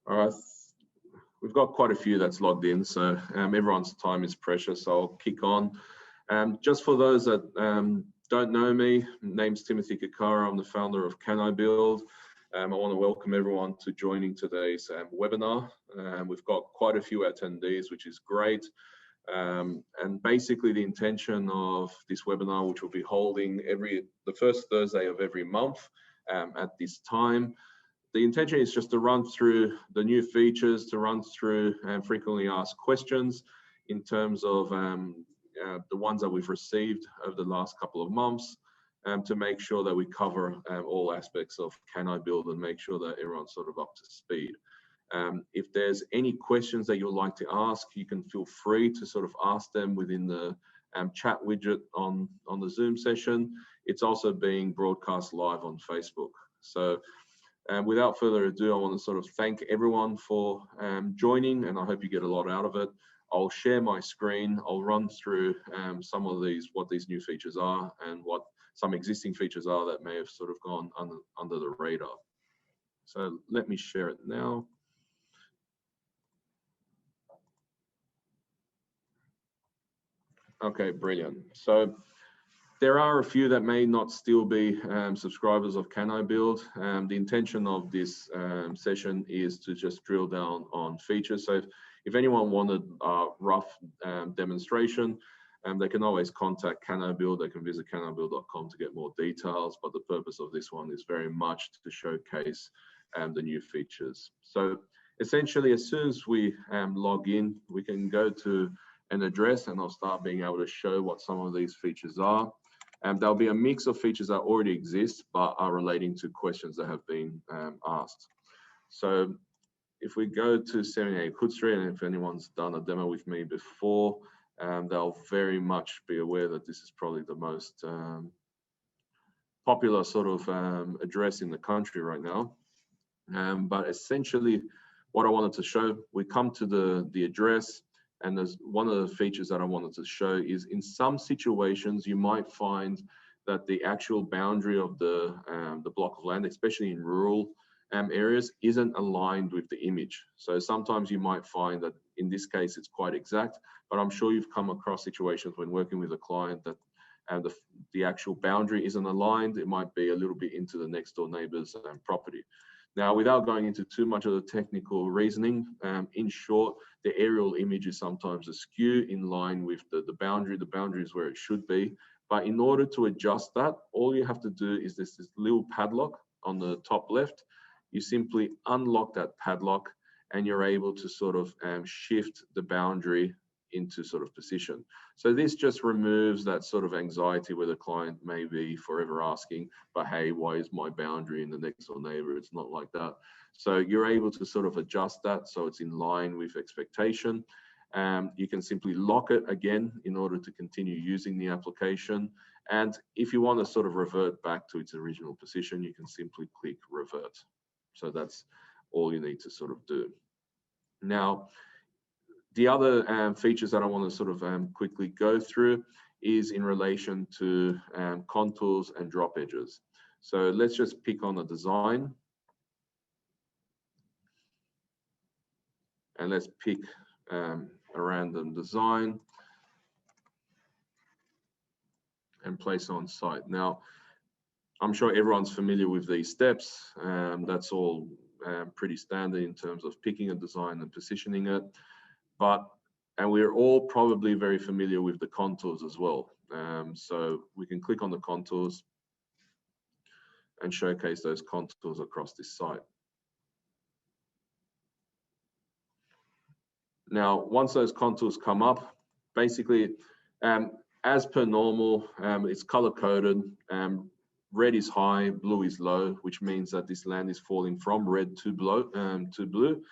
All right, we've got quite a few that's logged in, so everyone's time is precious, so I'll kick on. Just for those that don't know me, name's Timothy Kakara. I'm the founder of Can I Build? I want to welcome everyone to joining today's webinar. We've got quite a few attendees, which is great. And basically the intention of this webinar, which we'll be holding the first Thursday of every month at this time, the intention is just to run through the new features, to run through frequently asked questions in terms of the ones that we've received over the last couple of months, to make sure that we cover all aspects of Can I Build and make sure that everyone's sort of up to speed. If there's any questions that you'd like to ask, you can feel free to sort of ask them within the chat widget on the Zoom session. It's also being broadcast live on Facebook. So without further ado, I want to sort of thank everyone for joining, and I hope you get a lot out of it. I'll share my screen. I'll run through some of what these new features are and what some existing features are that may have sort of gone under the radar. So let me share it now. Okay, brilliant. So there are a few that may not still be subscribers of Can I Build. The intention of this session is to just drill down on features. So if anyone wanted a rough demonstration, they can always contact Can I Build. They can visit canibuild.com to get more details, but the purpose of this one is very much to showcase the new features. So essentially, as soon as we log in, we can go to an address and I'll start being able to show what some of these features are. There'll be a mix of features that already exist but are relating to questions that have been asked. So if we go to 78 Hood Street, and if anyone's done a demo with me before, they'll very much be aware that this is probably the most popular sort of address in the country right now. But essentially what I wanted to show, we come to the address, and there's one of the features that I wanted to show is in some situations you might find that the actual boundary of the block of land, especially in rural areas, isn't aligned with the image. So sometimes you might find that in this case it's quite exact, but I'm sure you've come across situations when working with a client that the actual boundary isn't aligned. It might be a little bit into the next door neighbor's property. Now, without going into too much of the technical reasoning, in short, the aerial image is sometimes askew in line with the boundary. The boundary is where it should be. But in order to adjust that, all you have to do is this little padlock on the top left. You simply unlock that padlock and you're able to sort of shift the boundary into sort of position. So this just removes that sort of anxiety where the client may be forever asking, but hey, why is my boundary in the next door neighbor? It's not like that. So you're able to sort of adjust that so it's in line with expectation. You can simply lock it again in order to continue using the application. And if you want to sort of revert back to its original position, you can simply click revert. So that's all you need to sort of do. Now, the other features that I want to sort of quickly go through is in relation to contours and drop edges. So let's just pick on a design. And let's pick a random design and place on site. Now, I'm sure everyone's familiar with these steps. That's all pretty standard in terms of picking a design and positioning it. And we're all probably very familiar with the contours as well. So we can click on the contours and showcase those contours across this site. Now, once those contours come up, basically, as per normal, it's color coded. Red is high, blue is low, which means that this land is falling from red to blue.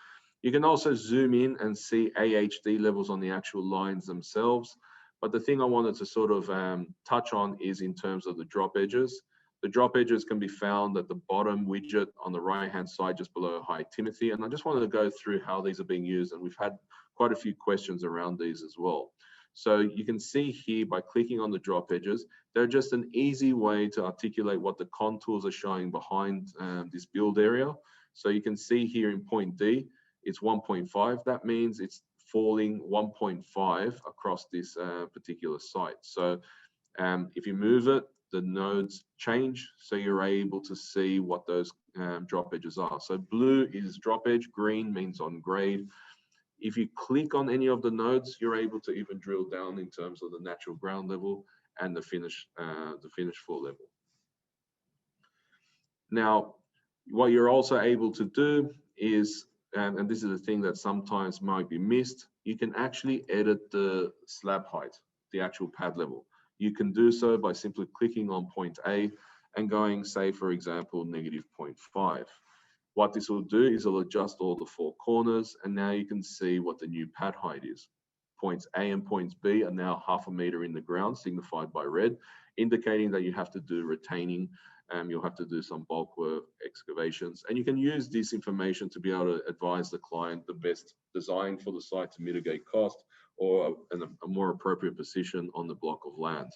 You can also zoom in and see AHD levels on the actual lines themselves. But the thing I wanted to sort of touch on is in terms of the drop edges. The drop edges can be found at the bottom widget on the right-hand side, just below Hi Timothy. And I just wanted to go through how these are being used. And we've had quite a few questions around these as well. So you can see here by clicking on the drop edges, they're just an easy way to articulate what the contours are showing behind this build area. So you can see here in point D, it's 1.5. That means it's falling 1.5 across this particular site. So if you move it, the nodes change, so you're able to see what those drop edges are. So blue is drop edge, green means on grade. If you click on any of the nodes, you're able to even drill down in terms of the natural ground level and the finished floor level. Now, what you're also able to do is, and this is the thing that sometimes might be missed, you can actually edit the slab height, the actual pad level. You can do so by simply clicking on point A and going, say, for example, -0.5. What this will do is it'll adjust all the four corners, and now you can see what the new pad height is. Points A and points B are now 0.5 meter in the ground, signified by red, indicating that you have to do retaining. You'll have to do some bulk work excavations, and you can use this information to be able to advise the client the best design for the site to mitigate cost, or a more appropriate position on the block of land,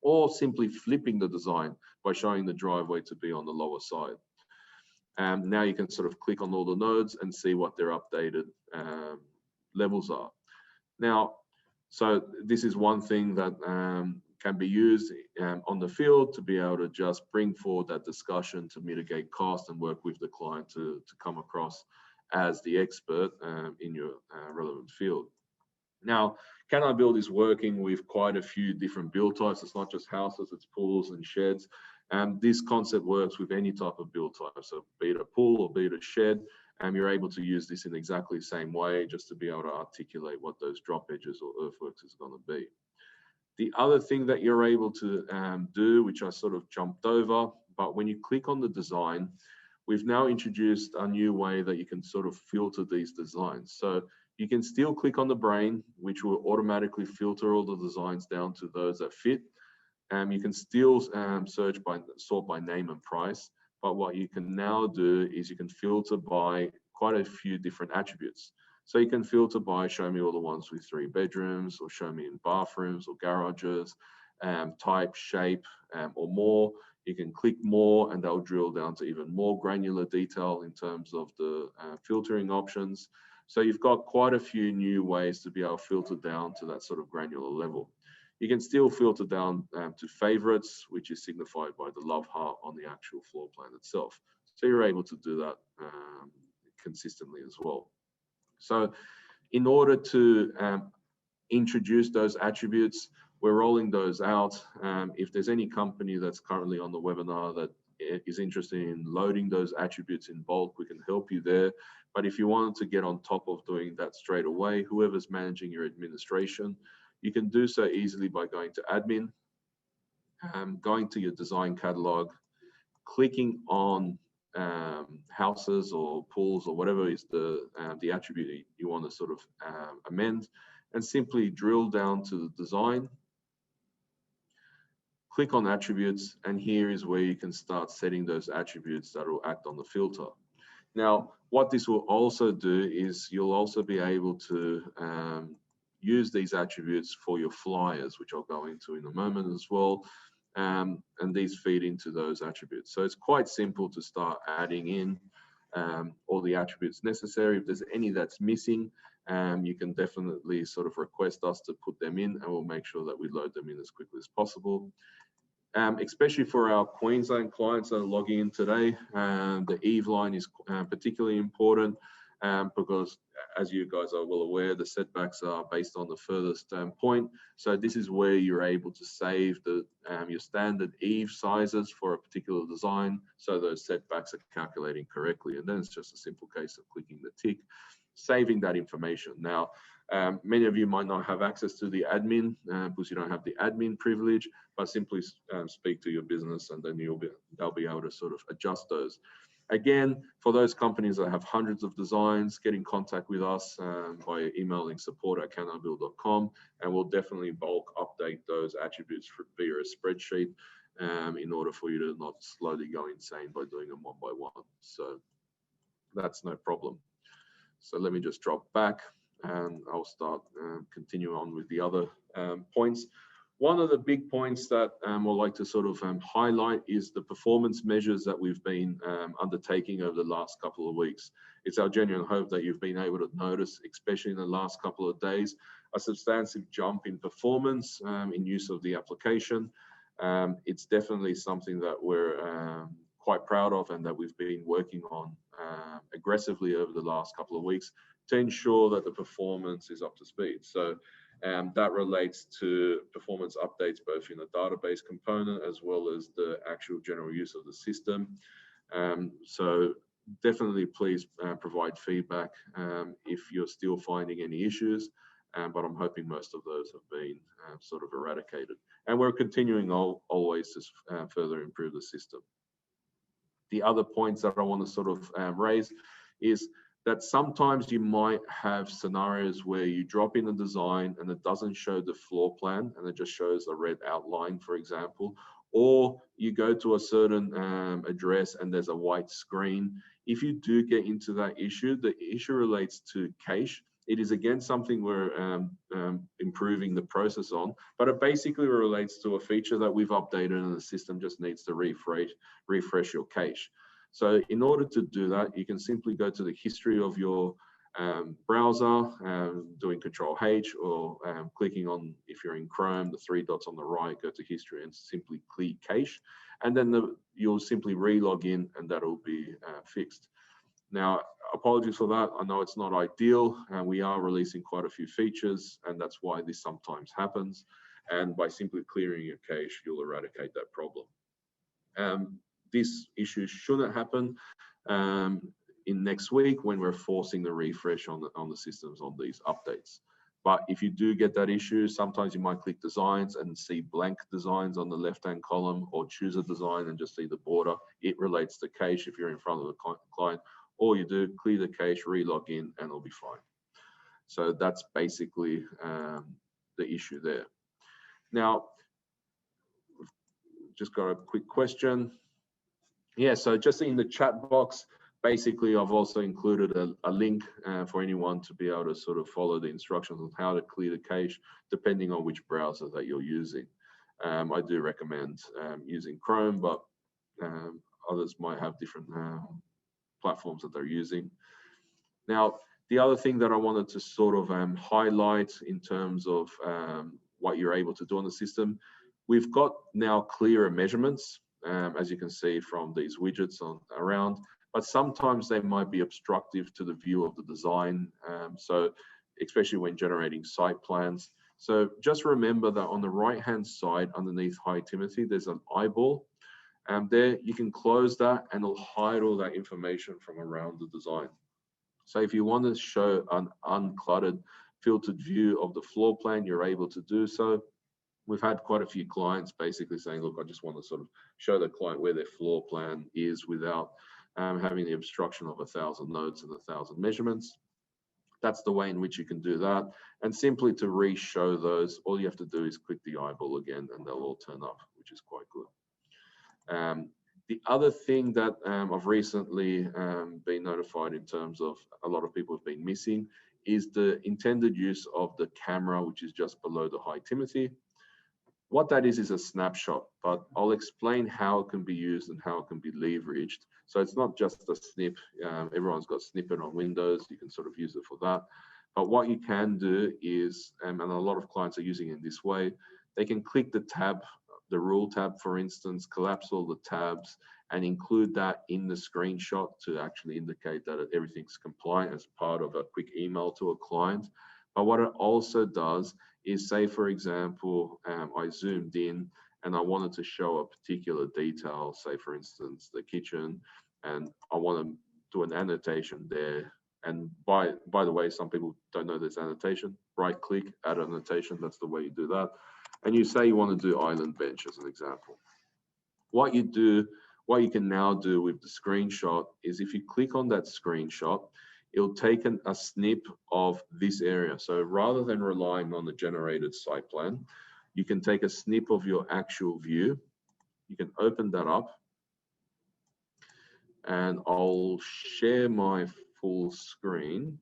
or simply flipping the design by showing the driveway to be on the lower side. Now you can sort of click on all the nodes and see what their updated levels are. Now, so this is one thing that can be used on the field to be able to just bring forward that discussion to mitigate cost and work with the client to come across as the expert in your relevant field. Now, Can I Build is working with quite a few different build types. It's not just houses, it's pools and sheds. This concept works with any type of build type. So be it a pool or be it a shed, you're able to use this in exactly the same way, just to be able to articulate what those drop edges or earthworks is going to be. The other thing that you're able to do, which I sort of jumped over, but when you click on the design, we've now introduced a new way that you can sort of filter these designs. So you can still click on the brain, which will automatically filter all the designs down to those that fit. You can still sort by name and price, but what you can now do is you can filter by quite a few different attributes. So you can filter by show me all the ones with 3 bedrooms, or show me in bathrooms or garages, type, shape, or more. You can click more and they'll drill down to even more granular detail in terms of the filtering options. So you've got quite a few new ways to be able to filter down to that sort of granular level. You can still filter down to favorites, which is signified by the love heart on the actual floor plan itself. So you're able to do that consistently as well. So in order to introduce those attributes, we're rolling those out. If there's any company that's currently on the webinar that is interested in loading those attributes in bulk, we can help you there. But if you wanted to get on top of doing that straight away, whoever's managing your administration, you can do so easily by going to admin, going to your design catalog, clicking on houses or pools or whatever is the attribute you want to sort of amend, and simply drill down to the design, click on attributes, and here is where you can start setting those attributes that will act on the filter. Now, what this will also do is you'll also be able to use these attributes for your flyers, which I'll go into in a moment as well. And these feed into those attributes. So it's quite simple to start adding in all the attributes necessary. If there's any that's missing, you can definitely sort of request us to put them in, and we'll make sure that we load them in as quickly as possible. Especially for our Queensland clients that are logging in today, the Eve line is particularly important because, as you guys are well aware, the setbacks are based on the furthest point. So this is where you're able to save your standard Eve sizes for a particular design, so those setbacks are calculating correctly. And then it's just a simple case of clicking the tick, saving that information. Now, many of you might not have access to the admin because you don't have the admin privilege, but simply speak to your business and then they'll be able to sort of adjust those. Again, for those companies that have hundreds of designs, get in contact with us by emailing support@canibuild.com, and we'll definitely bulk update those attributes via a spreadsheet in order for you to not slowly go insane by doing them one by one. So that's no problem. So let me just drop back and I'll start continue on with the other points. One of the big points that I'd like to sort of highlight is the performance measures that we've been undertaking over the last couple of weeks. It's our genuine hope that you've been able to notice, especially in the last couple of days, a substantive jump in performance in use of the application. It's definitely something that we're quite proud of and that we've been working on aggressively over the last couple of weeks to ensure that the performance is up to speed. So that relates to performance updates both in the database component as well as the actual general use of the system. So definitely please provide feedback if you're still finding any issues, but I'm hoping most of those have been sort of eradicated. And we're continuing always to further improve the system. The other points that I want to sort of raise is that sometimes you might have scenarios where you drop in a design and it doesn't show the floor plan and it just shows a red outline, for example, or you go to a certain address and there's a white screen. If you do get into that issue, the issue relates to cache. It is again something we're improving the process on, but it basically relates to a feature that we've updated and the system just needs to refresh your cache. So in order to do that, you can simply go to the history of your browser, doing Control H, or clicking on, if you're in Chrome, the three dots on the right, go to history and simply click cache. And then you'll simply re-log in and that'll be fixed. Now, apologies for that. I know it's not ideal and we are releasing quite a few features and that's why this sometimes happens. And by simply clearing your cache, you'll eradicate that problem. This issue shouldn't happen in next week when we're forcing the refresh on the systems on these updates. But if you do get that issue, sometimes you might click designs and see blank designs on the left-hand column, or choose a design and just see the border. It relates to cache if you're in front of the client. All you do, clear the cache, re-log in, and it'll be fine. So that's basically the issue there. Now, just got a quick question. Yeah, so just in the chat box, basically I've also included a link for anyone to be able to sort of follow the instructions on how to clear the cache, depending on which browser that you're using. I do recommend using Chrome, but others might have different platforms that they're using. Now, the other thing that I wanted to sort of highlight in terms of what you're able to do on the system, we've got now clearer measurements, as you can see from these widgets around, but sometimes they might be obstructive to the view of the design, so especially when generating site plans. So just remember that on the right-hand side underneath Hi Timothy, there's an eyeball. There you can close that and it'll hide all that information from around the design. So if you want to show an uncluttered, filtered view of the floor plan, you're able to do so. We've had quite a few clients basically saying, look, I just want to sort of show the client where their floor plan is without having the obstruction of 1,000 nodes and 1,000 measurements. That's the way in which you can do that. And simply to re-show those, all you have to do is click the eyeball again and they'll all turn up, which is quite good. The other thing that I've recently been notified in terms of a lot of people have been missing is the intended use of the camera, which is just below the Hi Timothy. What that is a snapshot, but I'll explain how it can be used and how it can be leveraged. So it's not just a snip. Everyone's got snippet on Windows. You can sort of use it for that. But what you can do is, and a lot of clients are using it in this way, they can click the tab, the rule tab, for instance, collapse all the tabs and include that in the screenshot to actually indicate that everything's compliant as part of a quick email to a client. But what it also does is, say, for example, I zoomed in and I wanted to show a particular detail, say, for instance, the kitchen, and I want to do an annotation there. And by the way, some people don't know there's annotation. Right click, add annotation. That's the way you do that. And you say you want to do island bench as an example. What you can now do with the screenshot is if you click on that screenshot, it'll take a snip of this area. So rather than relying on the generated site plan, you can take a snip of your actual view. You can open that up and I'll share my full screen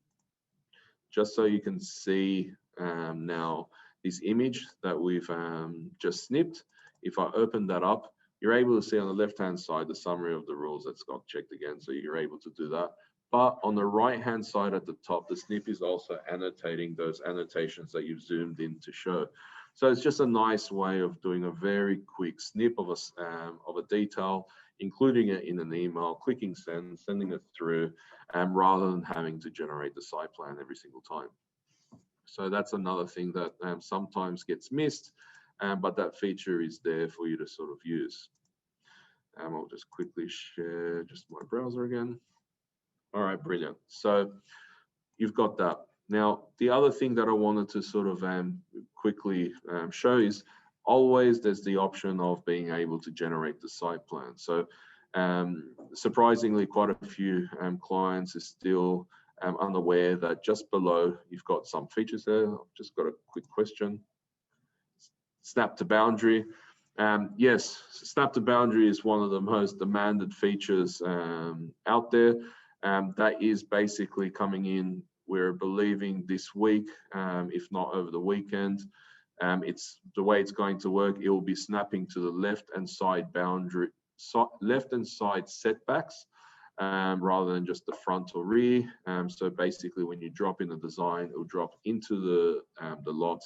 just so you can see now this image that we've just snipped. If I open that up, you're able to see on the left-hand side the summary of the rules that's got checked again, so you're able to do that. But on the right-hand side at the top, the snip is also annotating those annotations that you've zoomed in to show. So it's just a nice way of doing a very quick snip of a detail, including it in an email, clicking send, sending it through, rather than having to generate the site plan every single time. So that's another thing that sometimes gets missed, but that feature is there for you to sort of use. I'll just quickly share just my browser again. All right, brilliant. So you've got that. Now, the other thing that I wanted to sort of quickly show is always there's the option of being able to generate the site plan. So surprisingly, quite a few clients are still unaware that just below you've got some features there. I've just got a quick question. Snap to boundary. Yes, snap to boundary is one of the most demanded features out there. That is basically coming in, we're believing this week, if not over the weekend. It's the way it's going to work. It will be snapping to the left and side boundary, left and side setbacks, rather than just the front or rear. So basically, when you drop in the design, it will drop into the lot.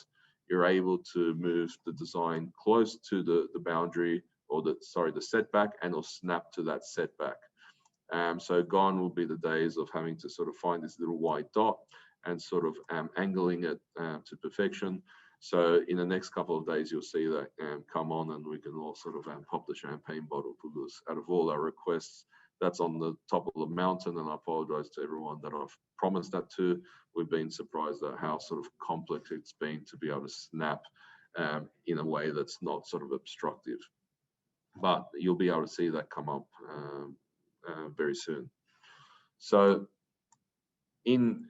You're able to move the design close to the boundary, or the setback, and it'll snap to that setback. So gone will be the days of having to sort of find this little white dot and sort of angling it to perfection. So in the next couple of days, you'll see that come on, and we can all sort of pop the champagne bottle, because out of all our requests, that's on the top of the mountain. And I apologize to everyone that I've promised that to. We've been surprised at how sort of complex it's been to be able to snap in a way that's not sort of obstructive. But you'll be able to see that come up very soon. So in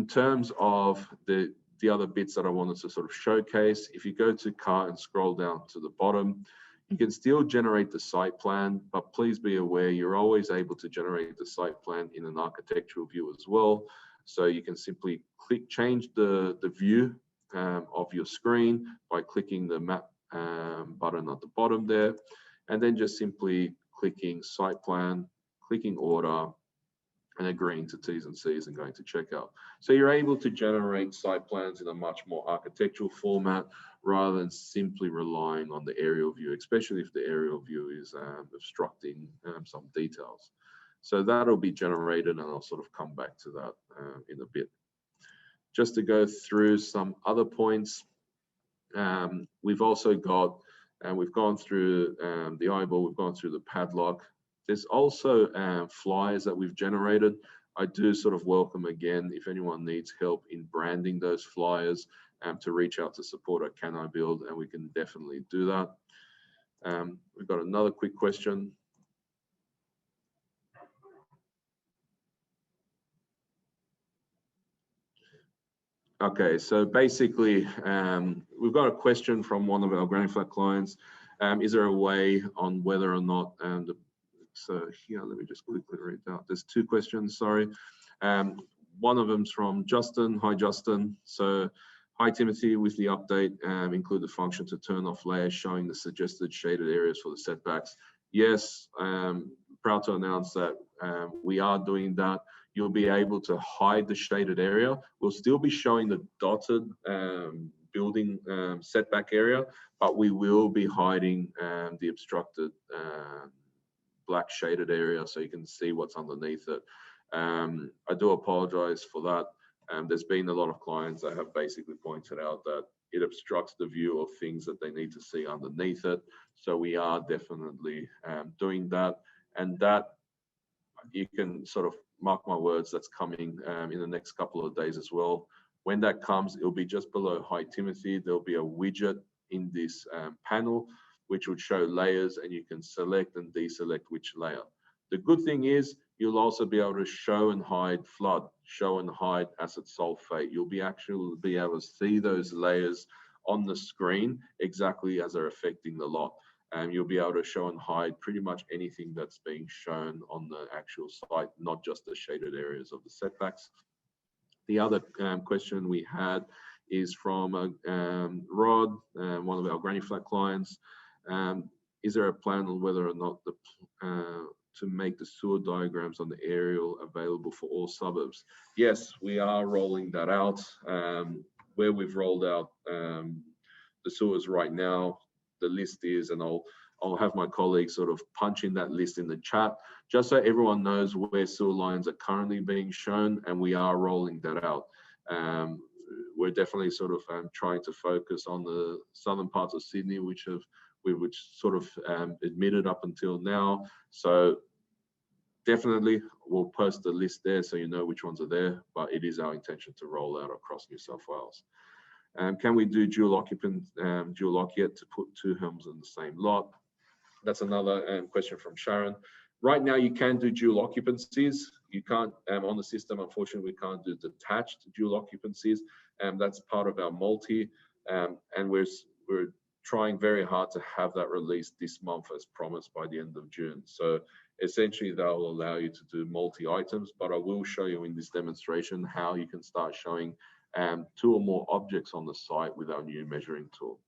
terms of the other bits that I wanted to sort of showcase, if you go to cart and scroll down to the bottom, you can still generate the site plan, but please be aware you're always able to generate the site plan in an architectural view as well. So you can simply change the view of your screen by clicking the map button at the bottom there, and then just simply clicking site plan, clicking order, and agreeing to T's and C's and going to checkout. So you're able to generate site plans in a much more architectural format rather than simply relying on the aerial view, especially if the aerial view is obstructing some details. So that'll be generated, and I'll sort of come back to that in a bit. Just to go through some other points, we've also got, we've gone through the eyeball, we've gone through the padlock. There's also flyers that we've generated. I do sort of welcome, again, if anyone needs help in branding those flyers, to reach out to support at Can I Build, and we can definitely do that. We've got another quick question. Okay, so basically, we've got a question from one of our Granny Flat clients. Is there a way on whether or not, so here, let me just quickly read out. There's two questions, sorry. One of them's from Justin. Hi, Justin. So, hi, Timothy. With the update, include the function to turn off layers showing the suggested shaded areas for the setbacks. Yes, proud to announce that we are doing that. You'll be able to hide the shaded area. We'll still be showing the dotted building setback area, but we will be hiding the obstructed black shaded area so you can see what's underneath it. I do apologize for that. There's been a lot of clients that have basically pointed out that it obstructs the view of things that they need to see underneath it. So we are definitely doing that. And that, you can sort of mark my words, that's coming in the next couple of days as well. When that comes, it'll be just below Hi Timothy. There'll be a widget in this panel which would show layers, and you can select and deselect which layer. The good thing is you'll also be able to show and hide flood, show and hide acid sulfate. You'll be actually be able to see those layers on the screen exactly as they're affecting the lot. You'll be able to show and hide pretty much anything that's being shown on the actual site, not just the shaded areas of the setbacks. The other question we had is from Rod, one of our granny flat clients. Is there a plan on whether or not to make the sewer diagrams on the aerial available for all suburbs? Yes, we are rolling that out. Where we've rolled out the sewers right now, the list is, and I'll have my colleagues sort of punch in that list in the chat, just so everyone knows where sewer lines are currently being shown, and we are rolling that out. We're definitely sort of trying to focus on the southern parts of Sydney, which sort of admitted up until now. So definitely we'll post the list there so you know which ones are there, but it is our intention to roll out across New South Wales. Can we do dual occupant, dual occup to put two homes in the same lot? That's another question from Sharon. Right now you can do dual occupancies. You can't, on the system, unfortunately, we can't do detached dual occupancies. That's part of our multi, and we're trying very hard to have that released this month as promised by the end of June. So essentially that will allow you to do multi-items, but I will show you in this demonstration how you can start showing two or more objects on the site with our new measuring tool.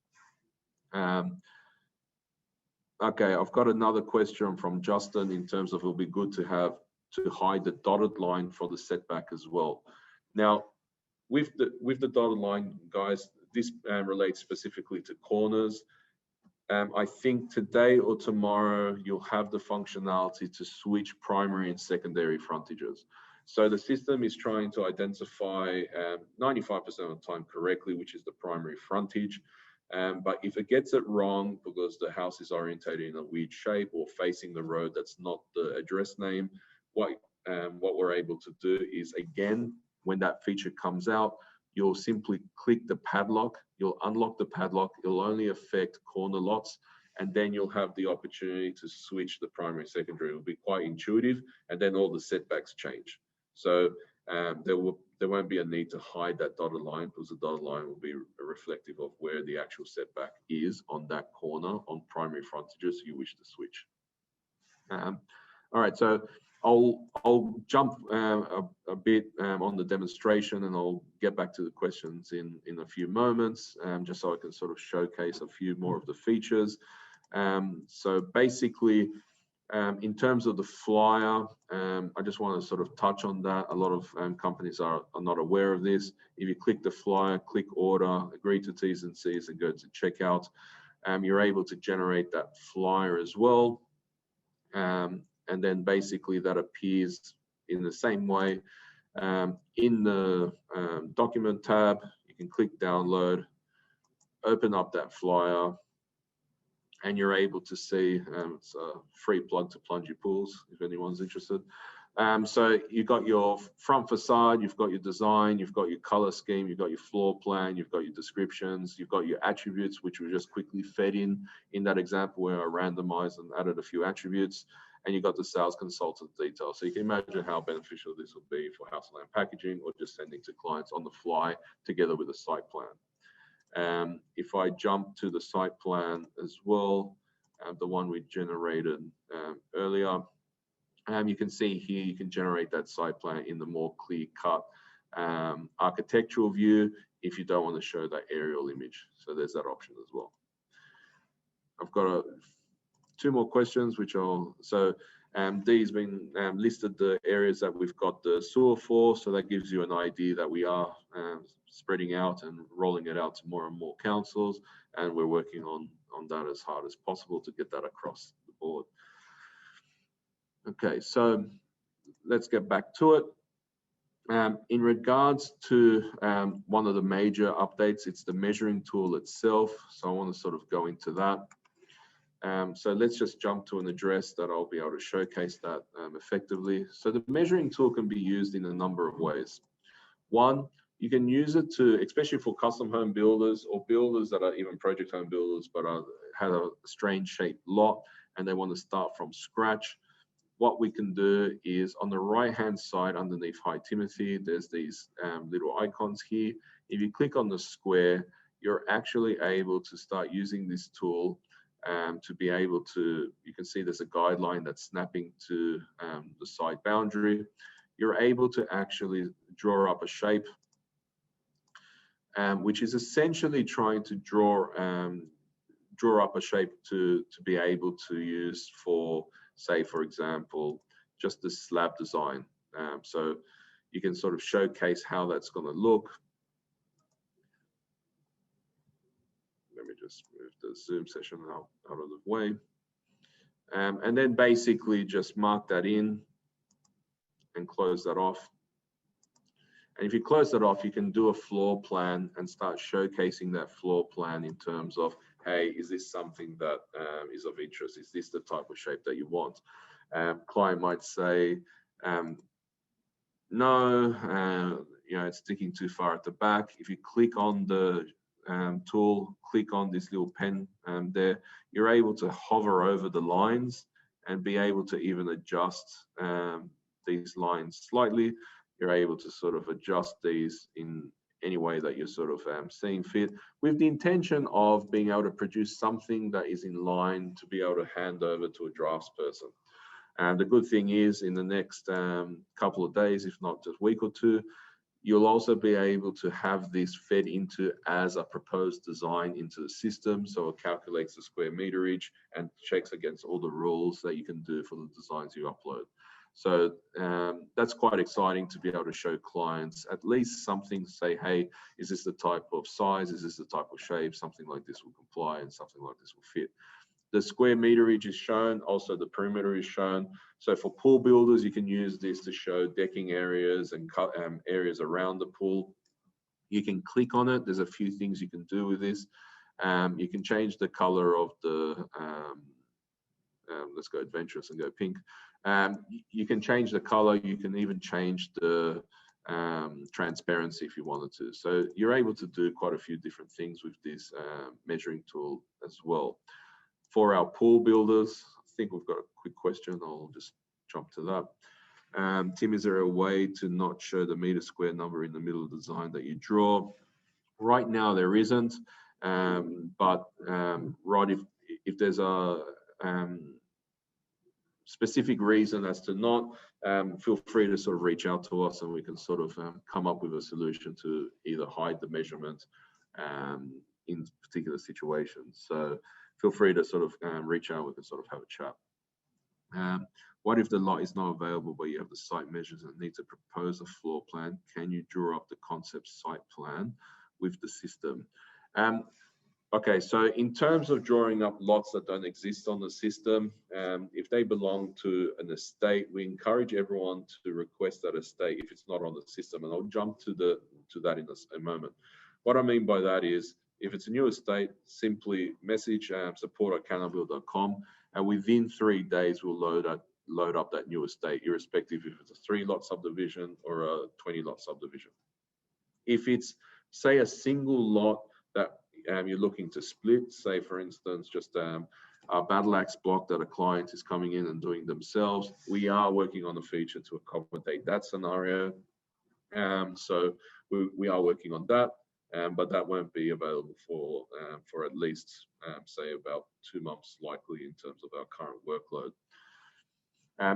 Okay, I've got another question from Justin in terms of it'll be good to hide the dotted line for the setback as well. Now, with the dotted line, guys, this relates specifically to corners. I think today or tomorrow you'll have the functionality to switch primary and secondary frontages. So the system is trying to identify 95% of the time correctly, which is the primary frontage. But if it gets it wrong because the house is orientated in a weird shape or facing the road that's not the address name, what we're able to do is, again, when that feature comes out, you'll simply click the padlock, you'll unlock the padlock, it'll only affect corner lots, and then you'll have the opportunity to switch the primary secondary. It'll be quite intuitive, and then all the setbacks change. So there won't be a need to hide that dotted line, because the dotted line will be reflective of where the actual setback is on that corner on primary frontages you wish to switch. All right, so I'll jump a bit on the demonstration, and I'll get back to the questions in a few moments, just so I can sort of showcase a few more of the features. So basically, in terms of the flyer, I just want to sort of touch on that. A lot of companies are not aware of this. If you click the flyer, click order, agree to T's and C's, and go to checkout, you're able to generate that flyer as well. And then basically that appears in the same way. In the document tab, you can click download, open up that flyer, and you're able to see it's a free plug to Plungy Pools if anyone's interested. So you've got your front facade, you've got your design, you've got your color scheme, you've got your floor plan, you've got your descriptions, you've got your attributes, which we just quickly fed in that example where I randomized and added a few attributes, and you've got the sales consultant details. So you can imagine how beneficial this would be for house land packaging or just sending to clients on the fly together with a site plan. If I jump to the site plan as well, the one we generated earlier, you can see here you can generate that site plan in the more clear-cut architectural view if you don't want to show that aerial image. So there's that option as well. I've got two more questions, which Dee's been listed the areas that we've got the sewer for, so that gives you an idea that we are spreading out and rolling it out to more and more councils, and we're working on that as hard as possible to get that across the board. Okay, so let's get back to it. In regards to one of the major updates, it's the measuring tool itself. So I want to sort of go into that. So let's just jump to an address that I'll be able to showcase that effectively. So the measuring tool can be used in a number of ways. One, you can use it to, especially for custom home builders or builders that are even project home builders, but have a strange shaped lot and they want to start from scratch. What we can do is on the right-hand side underneath Hi Timothy, there's these little icons here. If you click on the square, you're actually able to start using this tool to be able to, you can see there's a guideline that's snapping to the side boundary. You're able to actually draw up a shape which is essentially trying to draw up a shape to be able to use for, say, for example, just the slab design. So you can sort of showcase how that's going to look. Let me just move the Zoom session out of the way. And then basically just mark that in and close that off. And if you close that off, you can do a floor plan and start showcasing that floor plan in terms of, hey, is this something that is of interest? Is this the type of shape that you want? Client might say, no, you know, it's sticking too far at the back. If you click on the tool, click on this little pen there, you're able to hover over the lines and be able to even adjust these lines slightly. You're able to sort of adjust these in any way that you're sort of seeing fit, with the intention of being able to produce something that is in line to be able to hand over to a draftsperson. And the good thing is, in the next couple of days, if not just week or two, you'll also be able to have this fed into as a proposed design into the system. So it calculates the square meterage and checks against all the rules that you can do for the designs you upload. So that's quite exciting to be able to show clients at least something to say, hey, is this the type of size? Is this the type of shape? Something like this will comply and something like this will fit. The square meterage is shown, also the perimeter is shown. So for pool builders, you can use this to show decking areas and areas around the pool. You can click on it. There's a few things you can do with this. You can change the color of the, let's go adventurous and go pink. You can change the color. You can even change the transparency if you wanted to. So you're able to do quite a few different things with this measuring tool as well. For our pool builders, I think we've got a quick question. I'll just jump to that. Tim, is there a way to not show the meter square number in the middle of the design that you draw? Right now, there isn't. But right, if there's a specific reason as to not, feel free to sort of reach out to us and we can sort of come up with a solution to either hide the measurement in particular situations. So feel free to sort of reach out. We can sort of have a chat. What if the lot is not available, but you have the site measures and need to propose a floor plan? Can you draw up the concept site plan with the system? Okay, so in terms of drawing up lots that don't exist on the system, if they belong to an estate, we encourage everyone to request that estate if it's not on the system. And I'll jump to that in a moment. What I mean by that is, if it's a new estate, simply message support@cannonbuild.com, and within 3 days we'll load up that new estate, irrespective if it's a 3-lot subdivision or a 20-lot subdivision. If it's, say, a single lot that you're looking to split, say for instance, just a battle axe block that a client is coming in and doing themselves, we are working on a feature to accommodate that scenario. So we are working on that. But that won't be available for at least, say, about 2 months likely in terms of our current workload.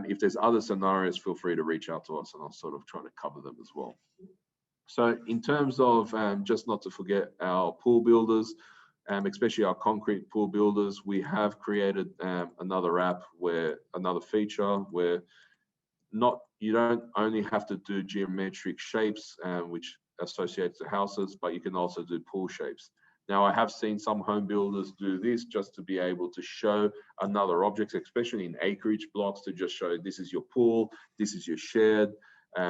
If there's other scenarios, feel free to reach out to us and I'll sort of try to cover them as well. So in terms of, just not to forget our pool builders, especially our concrete pool builders, we have created another app another feature where you don't only have to do geometric shapes, which associates to houses, but you can also do pool shapes. Now, I have seen some home builders do this just to be able to show another object, especially in acreage blocks, to just show this is your pool, this is your shed.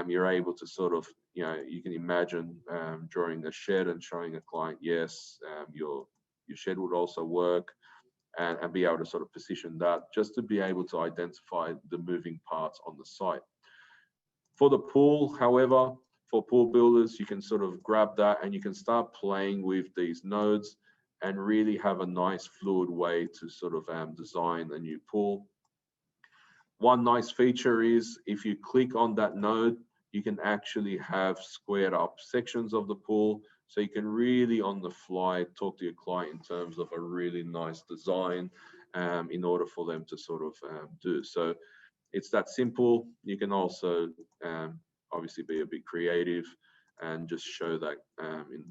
You're able to sort of, you can imagine drawing a shed and showing a client, yes, your shed would also work, and be able to sort of position that just to be able to identify the moving parts on the site. For the pool, however, for pool builders, you can sort of grab that and you can start playing with these nodes and really have a nice fluid way to sort of design a new pool. One nice feature is if you click on that node, you can actually have squared up sections of the pool. So you can really on the fly talk to your client in terms of a really nice design in order for them to sort of do. So it's that simple. You can also obviously be a bit creative and just show that in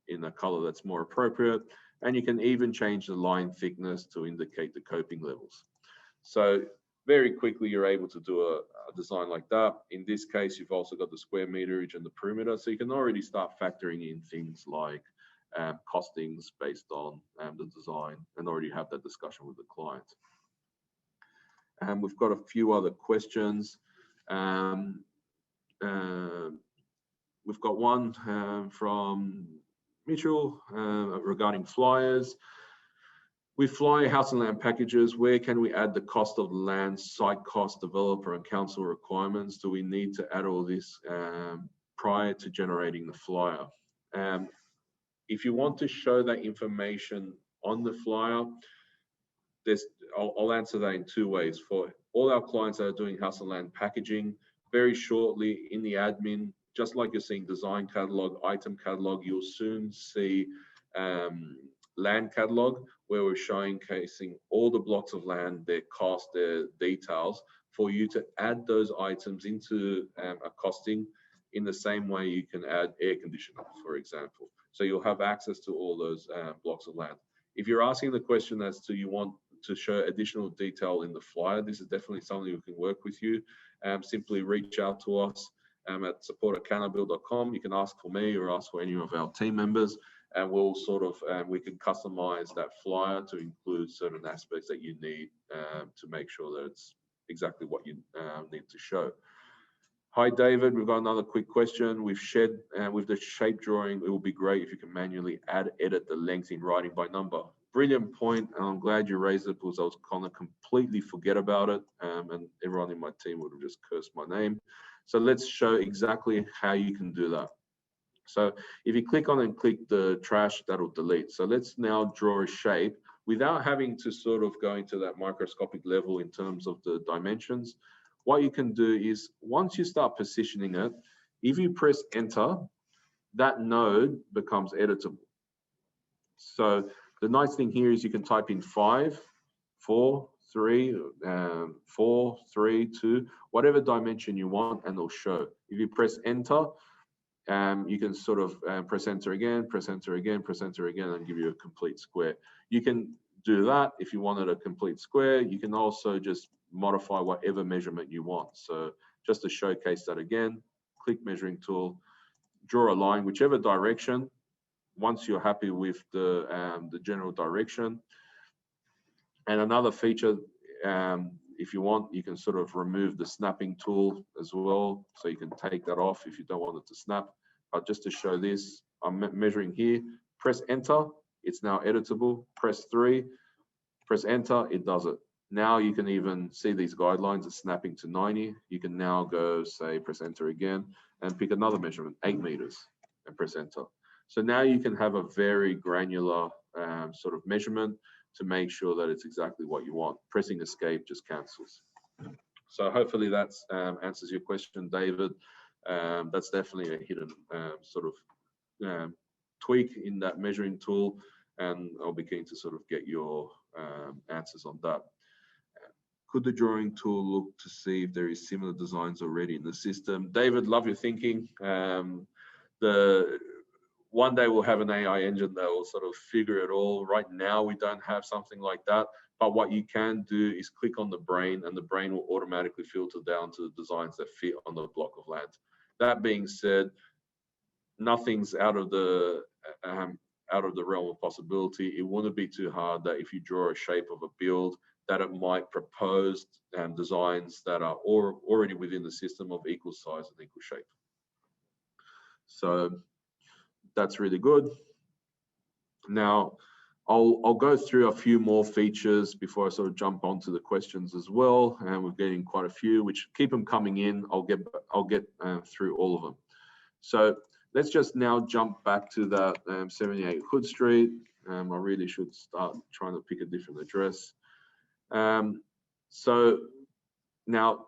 in a color that's more appropriate. And you can even change the line thickness to indicate the coping levels. So very quickly, you're able to do a design like that. In this case, you've also got the square meterage and the perimeter. So you can already start factoring in things like costings based on the design and already have that discussion with the client. We've got a few other questions. We've got one from Mitchell regarding flyers. We fly house and land packages. Where can we add the cost of land, site cost, developer and council requirements? Do we need to add all this prior to generating the flyer? If you want to show that information on the flyer, I'll answer that in two ways. For all our clients that are doing house and land packaging, very shortly in the admin, just like you're seeing design catalog, item catalog, you'll soon see land catalog, where we're showcasing all the blocks of land, their cost, their details, for you to add those items into a costing in the same way you can add air conditioner, for example. So you'll have access to all those blocks of land. If you're asking the question as to you want to show additional detail in the flyer, this is definitely something we can work with you. Simply reach out to us at support@cannabuild.com. You can ask for me or ask for any of our team members, and we'll sort of, we can customize that flyer to include certain aspects that you need to make sure that it's exactly what you need to show. Hi, David. We've got another quick question. We've shared with the shape drawing, it will be great if you can manually edit the length in writing by number. Brilliant point, and I'm glad you raised it because I was going to completely forget about it, and everyone in my team would have just cursed my name. So let's show exactly how you can do that. So if you click on and click the trash, that'll delete. So let's now draw a shape without having to sort of go into that microscopic level in terms of the dimensions. What you can do is, once you start positioning it, if you press enter, that node becomes editable. So the nice thing here is you can type in 5, 4, 3, 4, 3, 2, whatever dimension you want, and it'll show. If you press enter, you can sort of press enter again, press enter again, press enter again, and give you a complete square. You can do that if you wanted a complete square. You can also just modify whatever measurement you want. So just to showcase that again, click measuring tool, draw a line, whichever direction. Once you're happy with the general direction. And another feature, if you want, you can sort of remove the snapping tool as well. So you can take that off if you don't want it to snap. But just to show this, I'm measuring here, press enter, it's now editable. Press 3, press enter, it does it. Now you can even see these guidelines are snapping to 90. You can now go, say, press enter again and pick another measurement, 8 meters, and press enter. So now you can have a very granular sort of measurement to make sure that it's exactly what you want. Pressing escape just cancels. So hopefully that answers your question, David. That's definitely a hidden sort of tweak in that measuring tool, and I'll be keen to sort of get your answers on that. Could the drawing tool look to see if there is similar designs already in the system? David, love your thinking. One day we'll have an AI engine that will sort of figure it all. Right now, we don't have something like that. But what you can do is click on the brain, and the brain will automatically filter down to the designs that fit on the block of land. That being said, nothing's out of the realm of possibility. It wouldn't be too hard that if you draw a shape of a build, that it might propose designs that are already within the system of equal size and equal shape. So that's really good. Now, I'll go through a few more features before I sort of jump onto the questions as well. And we're getting quite a few, which keep them coming in. I'll get through all of them. So let's just now jump back to that 78 Hood Street. I really should start trying to pick a different address. So now,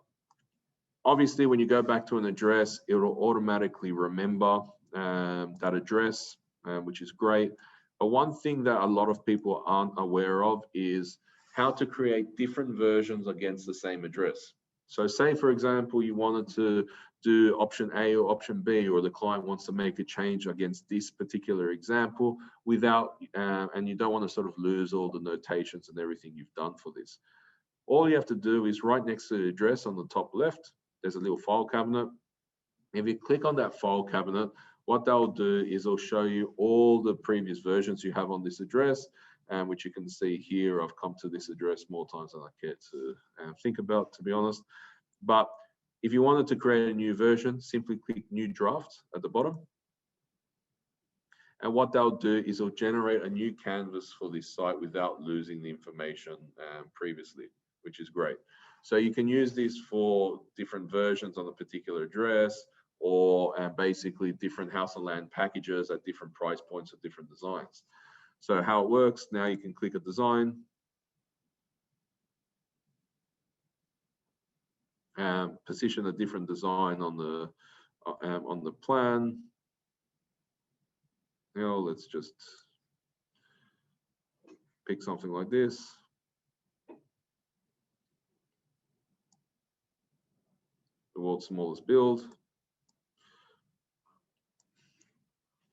obviously, when you go back to an address, it will automatically remember that address, which is great. But one thing that a lot of people aren't aware of is how to create different versions against the same address. So say, for example, you wanted to do option A or option B, or the client wants to make a change against this particular example without, and you don't want to sort of lose all the notations and everything you've done for this. All you have to do is right next to the address on the top left, there's a little file cabinet. If you click on that file cabinet, what they'll do is it'll show you all the previous versions you have on this address, which you can see here. I've come to this address more times than I care to think about, to be honest. But if you wanted to create a new version, simply click New Draft at the bottom. And what they'll do is it'll generate a new canvas for this site without losing the information previously, which is great. So you can use this for different versions on a particular address, or basically different house and land packages at different price points of different designs. So how it works, now you can click a design, position a different design on the plan. Now let's just pick something like this. The world's smallest build.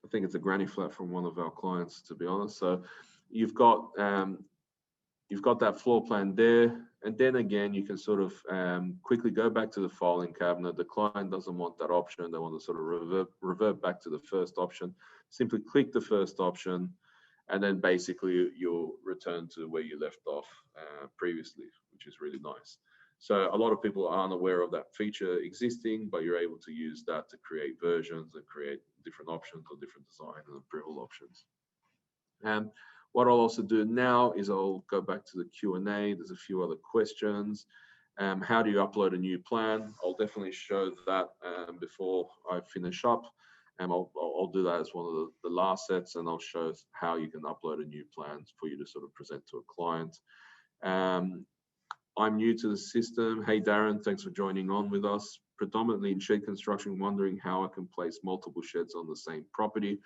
I think it's a granny flat from one of our clients, to be honest. So you've got that floor plan there, and then again you can sort of quickly go back to the filing cabinet. The client doesn't want that option; they want to sort of revert back to the first option. Simply click the first option, and then basically you'll return to where you left off previously, which is really nice. So a lot of people aren't aware of that feature existing, but you're able to use that to create versions and create different options or different design and approval options. What I'll also do now is I'll go back to the Q&A. There's a few other questions. How do you upload a new plan? I'll definitely show that before I finish up. I'll do that as one of the last sets, and I'll show how you can upload a new plan for you to sort of present to a client. I'm new to the system. Hey, Darren, thanks for joining on with us. Predominantly in shed construction, wondering how I can place multiple sheds on the same property.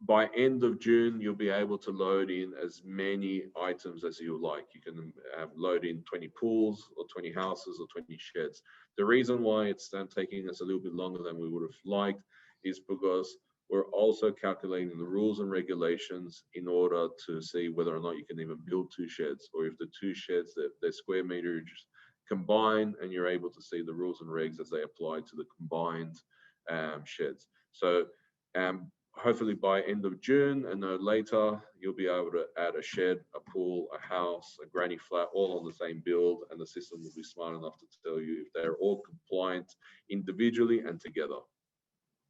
By end of June, you'll be able to load in as many items as you like. You can load in 20 pools or 20 houses or 20 sheds. The reason why it's taking us a little bit longer than we would have liked is because we're also calculating the rules and regulations in order to see whether or not you can even build two sheds, or if the two sheds, their square meters combine, and you're able to see the rules and regs as they apply to the combined sheds. So hopefully by end of June and no later, you'll be able to add a shed, a pool, a house, a granny flat, all on the same build, and the system will be smart enough to tell you if they're all compliant individually and together.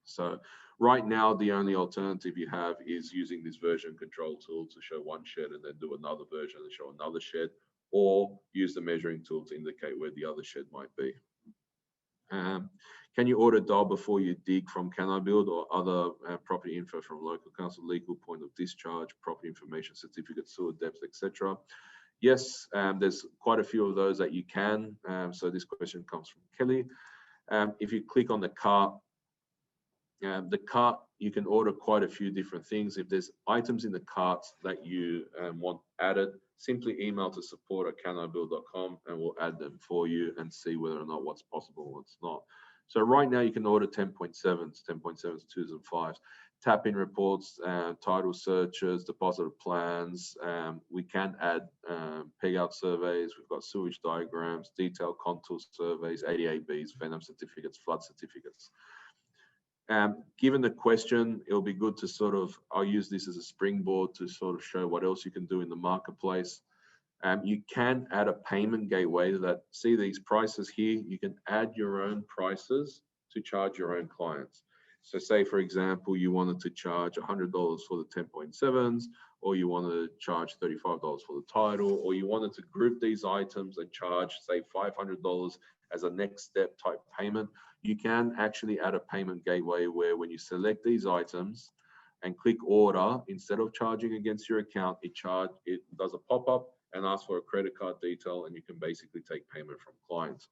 So right now, the only alternative you have is using this version control tool to show one shed and then do another version and show another shed, or use the measuring tool to indicate where the other shed might be. Can you order DOB before you dig from Can I Build or other property info from local council, legal point of discharge, property information certificate, sewer depth, etc.? Yes, there's quite a few of those that you can. So this question comes from Kelly. If you click on the cart, you can order quite a few different things. If there's items in the cart that you want added, simply email to support@canibuild.com and we'll add them for you and see whether or not what's possible and what's not. So right now you can order 10.7s, 10.7s, 2s and 5s, tap-in reports, title searches, deposit plans. We can add peg-out surveys. We've got sewage diagrams, detailed contour surveys, 88Bs, Venom certificates, flood certificates. Given the question, it'll be good to sort of, I'll use this as a springboard to sort of show what else you can do in the marketplace. You can add a payment gateway that, see these prices here, you can add your own prices to charge your own clients. So say, for example, you wanted to charge $100 for the 10.7s, or you wanted to charge $35 for the title, or you wanted to group these items and charge, say, $500 as a next step type payment. You can actually add a payment gateway where when you select these items and click order, instead of charging against your account, it does a pop-up and asks for a credit card detail, and you can basically take payment from clients.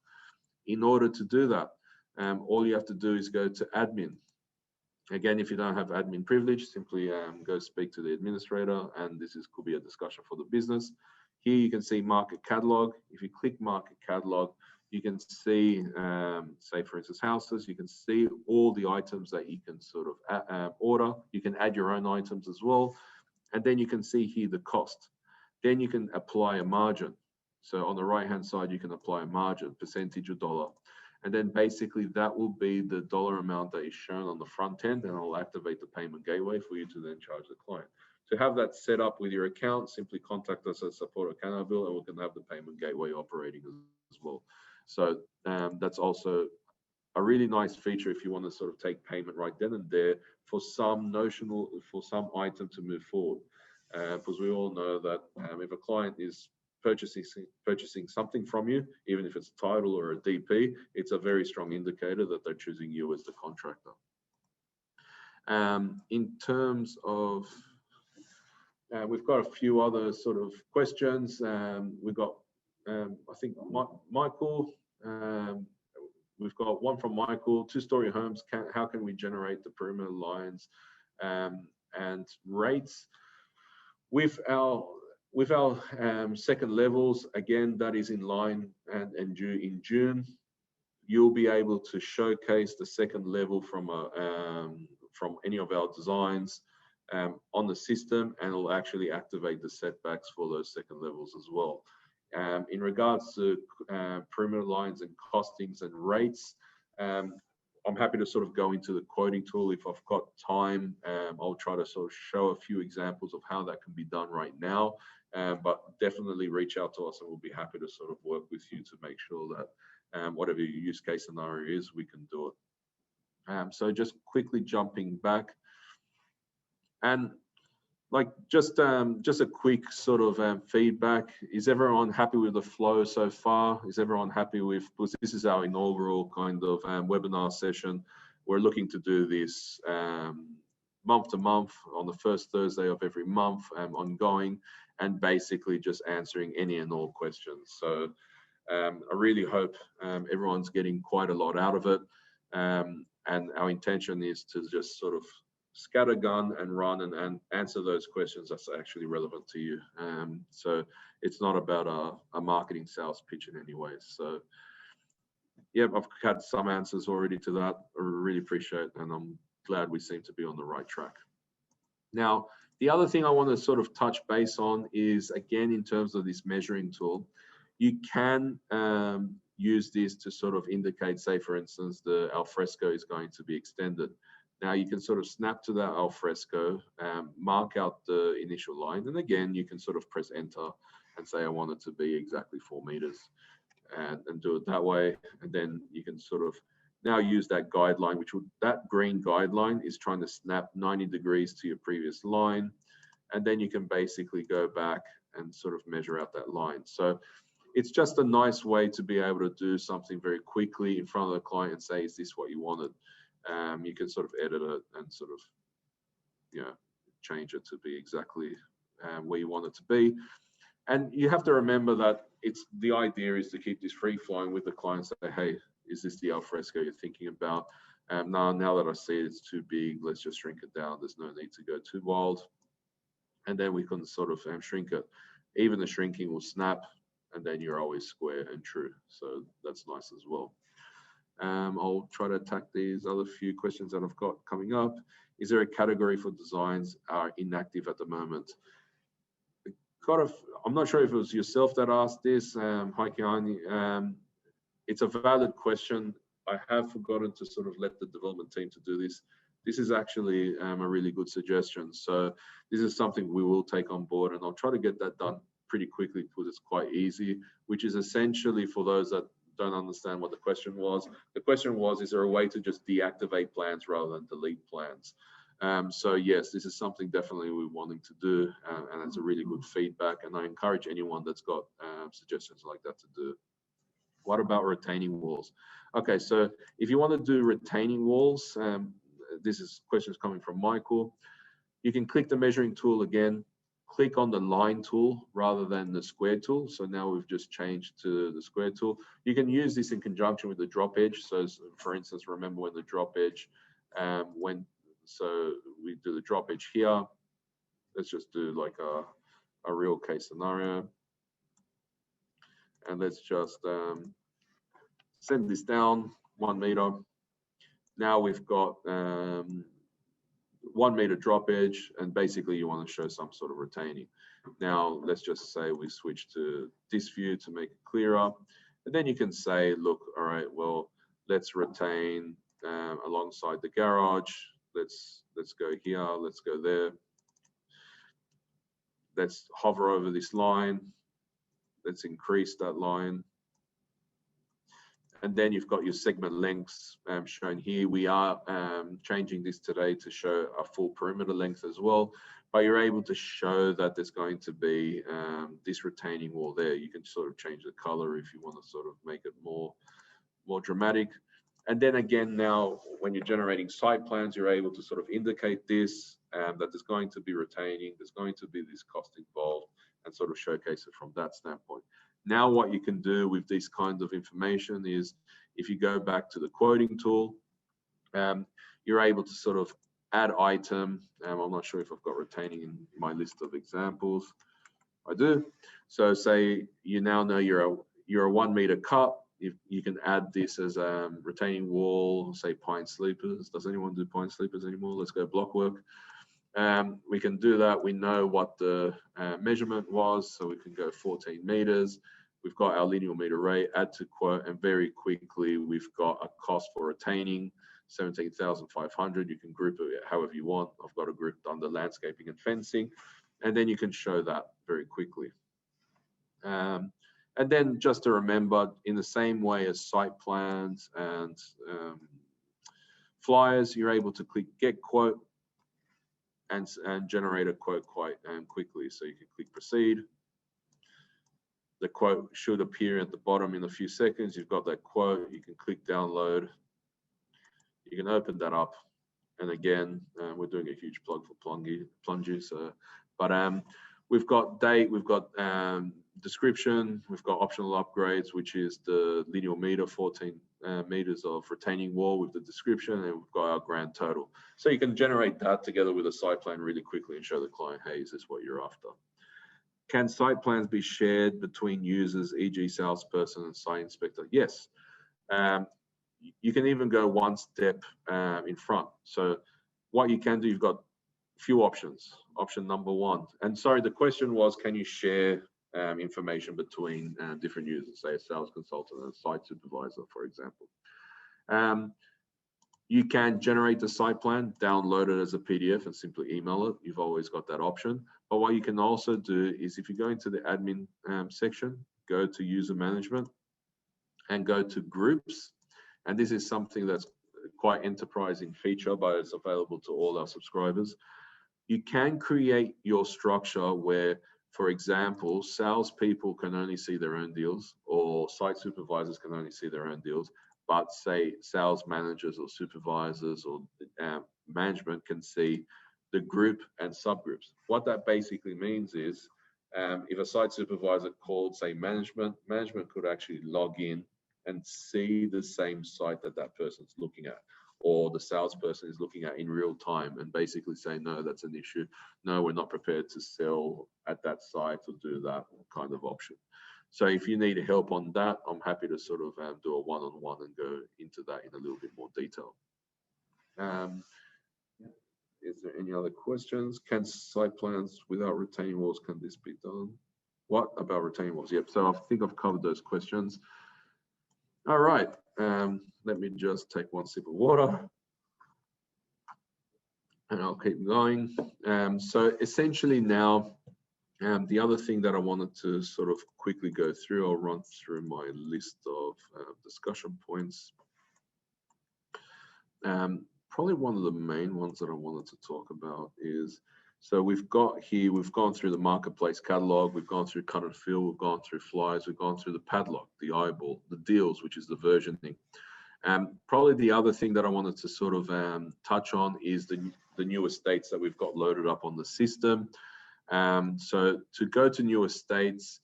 In order to do that, all you have to do is go to admin. Again, if you don't have admin privilege, simply go speak to the administrator, and this could be a discussion for the business. Here you can see market catalog. If you click market catalog, You can see, say for instance, houses. You can see all the items that you can sort of order. You can add your own items as well. And then you can see here the cost. Then you can apply a margin. So on the right-hand side, you can apply a margin, percentage or dollar. And then basically that will be the dollar amount that is shown on the front end, and I'll activate the payment gateway for you to then charge the client. To have that set up with your account, simply contact us at support@Canaville, and we can have the payment gateway operating as well. So that's also a really nice feature if you want to sort of take payment right then and there for some item to move forward. Because we all know that if a client is purchasing something from you, even if it's a title or a DP, it's a very strong indicator that they're choosing you as the contractor. In terms of, we've got a few other sort of questions. We've got, I think, Michael. We've got one from Michael. Two-story homes. How can we generate the perimeter lines and rates with our second levels? Again, that is in line and due in June. You'll be able to showcase the second level from any of our designs on the system, and it'll actually activate the setbacks for those second levels as well. In regards to perimeter lines and costings and rates, I'm happy to sort of go into the quoting tool if I've got time. I'll try to sort of show a few examples of how that can be done right now, but definitely reach out to us and we'll be happy to sort of work with you to make sure that whatever your use case scenario is, we can do it. So just quickly jumping back, and like just a quick sort of feedback. Is everyone happy with the flow so far? Is everyone happy with, because this is our inaugural kind of webinar session. We're looking to do this month to month on the first Thursday of every month, ongoing, and basically just answering any and all questions. So I really hope everyone's getting quite a lot out of it. And our intention is to just sort of scattergun and run and answer those questions that's actually relevant to you. So it's not about a marketing sales pitch in any way. So yeah, I've had some answers already to that. I really appreciate it, and I'm glad we seem to be on the right track. Now, the other thing I want to sort of touch base on is, again, in terms of this measuring tool, you can use this to sort of indicate, say, for instance, the alfresco is going to be extended. Now you can sort of snap to that alfresco, mark out the initial line, and again, you can sort of press enter and say, I want it to be exactly 4 meters, and do it that way. And then you can sort of now use that guideline, that green guideline is trying to snap 90 degrees to your previous line. And then you can basically go back and sort of measure out that line. So it's just a nice way to be able to do something very quickly in front of the client and say, is this what you wanted? You can sort of edit it and sort of, you know, change it to be exactly where you want it to be. And you have to remember that the idea is to keep this free flowing with the client. Say, hey, is this the alfresco you're thinking about? Now that I see it's too big, let's just shrink it down. There's no need to go too wild. And then we can sort of shrink it. Even the shrinking will snap, and then you're always square and true. So that's nice as well. I'll try to attack these other few questions that I've got coming up. Is there a category for designs are inactive at the moment? I'm not sure if it was yourself that asked this, hi Kiani. It's a valid question. I have forgotten to sort of let the development team to do this. This is actually a really good suggestion. So this is something we will take on board, and I'll try to get that done pretty quickly because it's quite easy, which is essentially, for those that don't understand what the question was, is there a way to just deactivate plans rather than delete plans? So yes, this is something definitely we're wanting to do, and it's a really good feedback, and I encourage anyone that's got suggestions like that to do. What about retaining walls? Okay, so if you want to do retaining walls, this is questions coming from Michael. You can click the measuring tool again, click on the line tool rather than the square tool. So now we've just changed to the square tool. You can use this in conjunction with the drop edge. So for instance, remember when the drop edge, so we do the drop edge here. Let's just do like a real case scenario. And let's just Send this down 1 meter. Now we've got 1 meter drop edge, and basically you want to show some sort of retaining. Now let's just say we switch to this view to make it clearer, and then you can say, look, all right, well, let's retain alongside the garage. Let's go here, let's go there. Let's hover over this line. Let's increase that line. And then you've got your segment lengths shown here. We are changing this today to show a full perimeter length as well, but you're able to show that there's going to be this retaining wall there. You can sort of change the color if you want to sort of make it more dramatic. And then again, now when you're generating site plans, you're able to sort of indicate this, that there's going to be retaining, there's going to be this cost involved, and sort of showcase it from that standpoint. Now what you can do with this kind of information is, if you go back to the quoting tool, you're able to sort of add item. I'm not sure if I've got retaining in my list of examples. I do. So say you now know you're a 1 meter cut. If you can add this as a retaining wall, say pine sleepers. Does anyone do pine sleepers anymore? Let's go block work. We can do that. We know what the measurement was, so we can go 14 meters. We've got our linear meter rate, add to quote, and very quickly we've got a cost for retaining, 17,500. You can group it however you want. I've got a group under landscaping and fencing, and then you can show that very quickly. And then just to remember, in the same way as site plans and flyers, you're able to click get quote and generate a quote quite quickly. So you can click proceed. The quote should appear at the bottom in a few seconds. You've got that quote. You can click download. You can open that up. And again, we're doing a huge plug for plunges. But we've got date, we've got description, we've got optional upgrades, which is the linear meter, 14 meters of retaining wall with the description, and we've got our grand total. So you can generate that together with a site plan really quickly and show the client, hey, is this what you're after? Can site plans be shared between users, e.g. salesperson and site inspector? Yes. You can even go one step in front. So what you can do, you've got a few options. Option number one, and sorry, the question was, can you share information between different users, say a sales consultant and a site supervisor, for example. You can generate the site plan, download it as a PDF and simply email it. You've always got that option. But what you can also do is, if you go into the admin section, go to user management and go to groups. And this is something that's quite enterprising feature, but it's available to all our subscribers. You can create your structure where, for example, salespeople can only see their own deals, or site supervisors can only see their own deals, but say sales managers or supervisors or management can see the group and subgroups. What that basically means is, if a site supervisor called, say, management could actually log in and see the same site that that person's looking at, or the salesperson is looking at in real time, and basically say, no, that's an issue. No, we're not prepared to sell at that site or do that kind of option. So if you need help on that, I'm happy to sort of do a one-on-one and go into that in a little bit more detail. Is there any other questions? Can site plans without retaining walls, can this be done? What about retaining walls? Yep, so I think I've covered those questions. All right, let me just take one sip of water and I'll keep going. So essentially now, the other thing that I wanted to sort of quickly go through, I'll run through my list of discussion points. Probably one of the main ones that I wanted to talk about is, so we've got here, we've gone through the marketplace catalog, we've gone through cut and fill, we've gone through flyers, we've gone through the padlock, the eyeball, the deals, which is the versioning. Probably the other thing that I wanted to sort of touch on is the new estates that we've got loaded up on the system. So to go to new estates,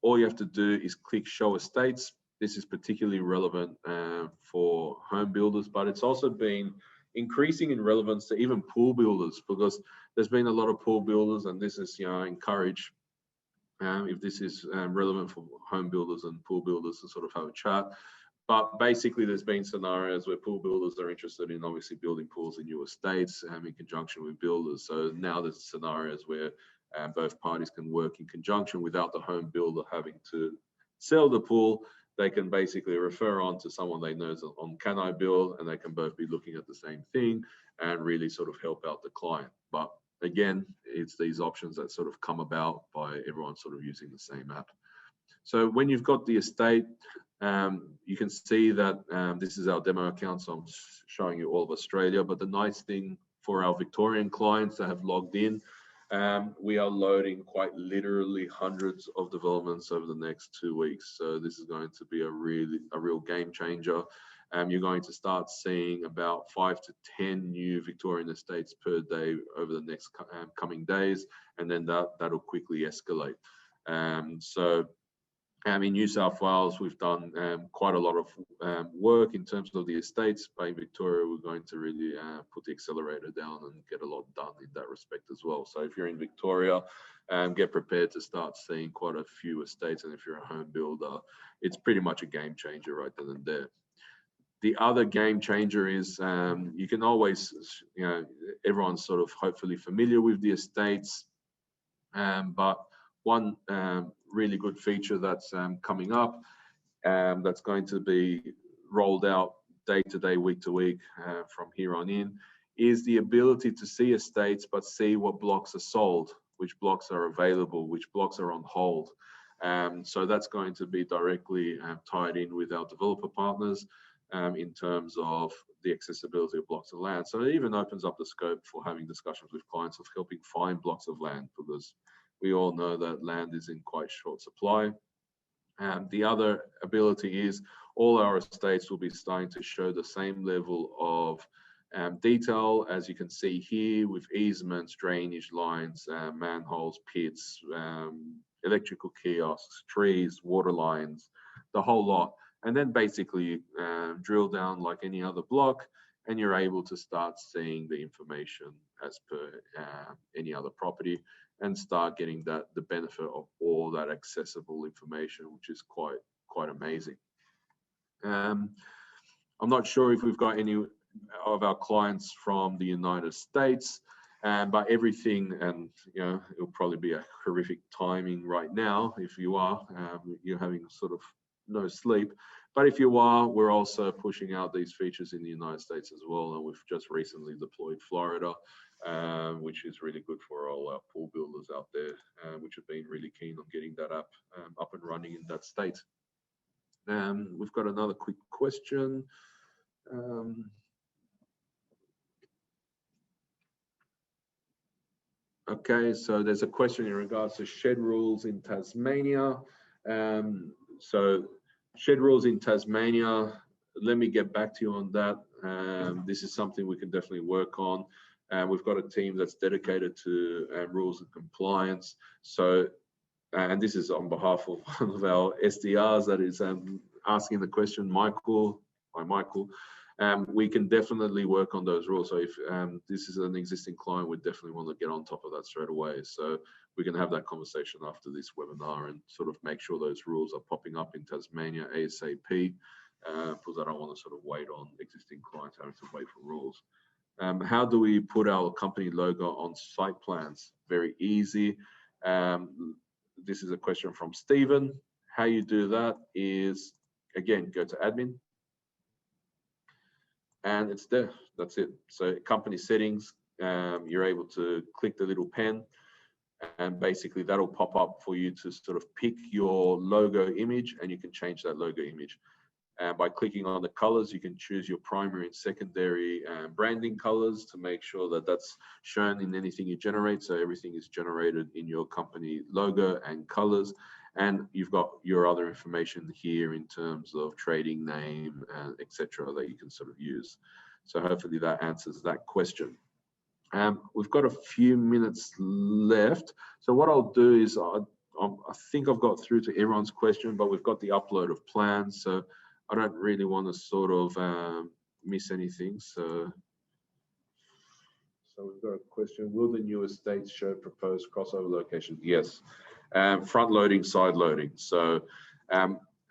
all you have to do is click show estates. This is particularly relevant for home builders, but it's also been increasing in relevance to even pool builders, because there's been a lot of pool builders, and this is, you know, I encourage, if this is relevant for home builders and pool builders, to sort of have a chat. But basically, there's been scenarios where pool builders are interested in obviously building pools in new estates in conjunction with builders. So now there's scenarios where both parties can work in conjunction without the home builder having to sell the pool. They can basically refer on to someone they know on Can I Build, and they can both be looking at the same thing and really sort of help out the client. But again, it's these options that sort of come about by everyone sort of using the same app. So when you've got the estate, you can see that this is our demo account, so I'm showing you all of Australia. But the nice thing for our Victorian clients that have logged in, we are loading quite literally hundreds of developments over the next 2 weeks. So this is going to be a real game changer. You're going to start seeing about 5 to 10 new Victorian estates per day over the next coming days, and then that'll quickly escalate. So in New South Wales, we've done quite a lot of work in terms of the estates. But in Victoria, we're going to really put the accelerator down and get a lot done in that respect as well. So if you're in Victoria, get prepared to start seeing quite a few estates. And if you're a home builder, it's pretty much a game changer right then and there. The other game changer is you can always, everyone's sort of hopefully familiar with the estates, but one really good feature that's coming up, that's going to be rolled out day to day, week to week from here on in, is the ability to see estates, but see what blocks are sold, which blocks are available, which blocks are on hold. So that's going to be directly tied in with our developer partners in terms of the accessibility of blocks of land. So it even opens up the scope for having discussions with clients of helping find blocks of land, because we all know that land is in quite short supply. The other ability is all our estates will be starting to show the same level of detail, as you can see here, with easements, drainage lines, manholes, pits, electrical kiosks, trees, water lines, the whole lot. And then basically drill down like any other block, and you're able to start seeing the information as per any other property, and start getting the benefit of all that accessible information, which is quite amazing. I'm not sure if we've got any of our clients from the United States, but everything, and it'll probably be a horrific timing right now if you are, you're having sort of no sleep. But if you are, we're also pushing out these features in the United States as well, and we've just recently deployed Florida, which is really good for all our pool builders out there, which have been really keen on getting that app up and running in that state. We've got another quick question. Okay, so there's a question in regards to shed rules in Tasmania. So shed rules in Tasmania, let me get back to you on that. This is something we can definitely work on. We've got a team that's dedicated to rules and compliance. So, and this is on behalf of one of our SDRs that is asking the question, Michael. We can definitely work on those rules. So if this is an existing client, we definitely want to get on top of that straight away. So we can have that conversation after this webinar and sort of make sure those rules are popping up in Tasmania ASAP, because I don't want to sort of wait on existing clients having to wait for rules. How do we put our company logo on site plans? Very easy. This is a question from Stephen. How you do that is, again, go to admin, and it's there. That's it. So company settings, you're able to click the little pen, and basically that'll pop up for you to sort of pick your logo image, and you can change that logo image. And by clicking on the colors, you can choose your primary and secondary branding colors to make sure that that's shown in anything you generate. So everything is generated in your company logo and colors. And you've got your other information here in terms of trading name, etc., that you can sort of use. So hopefully that answers that question. We've got a few minutes left. So what I'll do is, I think I've got through to everyone's question, but we've got the upload of plans. So I don't really want to sort of miss anything. So we've got a question. Will the new estates show proposed crossover locations? Yes. Front loading, side loading. So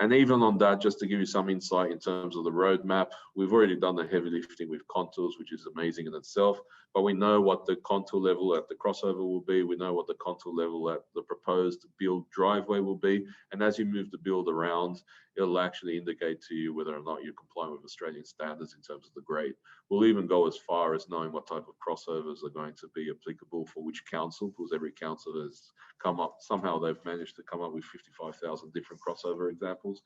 And even on that, just to give you some insight in terms of the roadmap, we've already done the heavy lifting with contours, which is amazing in itself. But we know what the contour level at the crossover will be. We know what the contour level at the proposed build driveway will be. And as you move the build around, it'll actually indicate to you whether or not you're complying with Australian standards in terms of the grade. We'll even go as far as knowing what type of crossovers are going to be applicable for which council, because every council has come up, somehow they've managed to come up with 55,000 different crossover examples,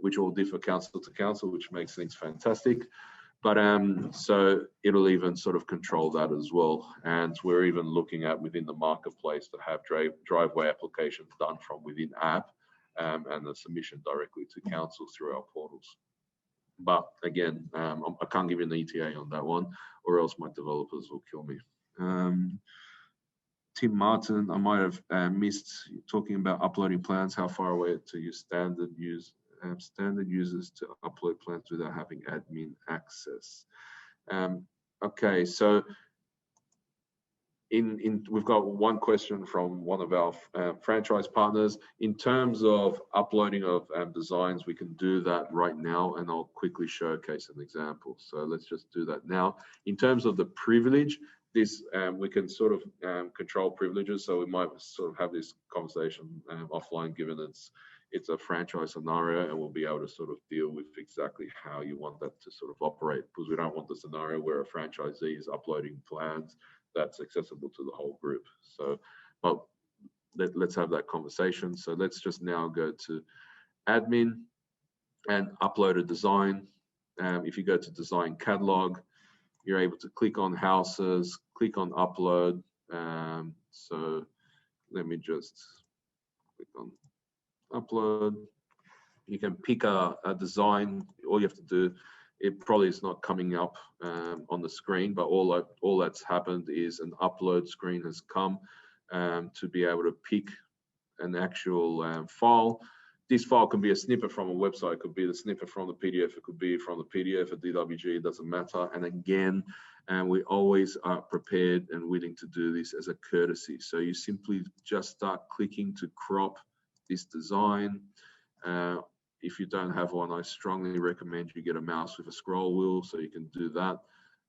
which all differ council to council, which makes things fantastic. But so it'll even sort of control that as well. And we're even looking at within the marketplace to have driveway applications done from within app and the submission directly to council through our portals. But again, I can't give you an ETA on that one, or else my developers will kill me. Tim Martin, I might have missed talking about uploading plans. How far away to use standard users to upload plans without having admin access? Okay, so we've got one question from one of our franchise partners. In terms of uploading of designs, we can do that right now, and I'll quickly showcase an example. So let's just do that now. In terms of the privilege, this we can sort of control privileges, so we might sort of have this conversation offline, given it's a franchise scenario, and we'll be able to sort of deal with exactly how you want that to sort of operate, because we don't want the scenario where a franchisee is uploading plans that's accessible to the whole group. So, but let's have that conversation. So let's just now go to admin and upload a design. If you go to design catalog, you're able to click on houses, click on upload. So let me just click on upload. You can pick a design. All you have to do, it probably is not coming up on the screen, but all that's happened is an upload screen has come to be able to pick an actual file. This file can be a snippet from a website, it could be the snippet from the PDF, it could be from the PDF, a DWG, it doesn't matter. And again, we always are prepared and willing to do this as a courtesy. So you simply just start clicking to crop this design. If you don't have one, I strongly recommend you get a mouse with a scroll wheel so you can do that,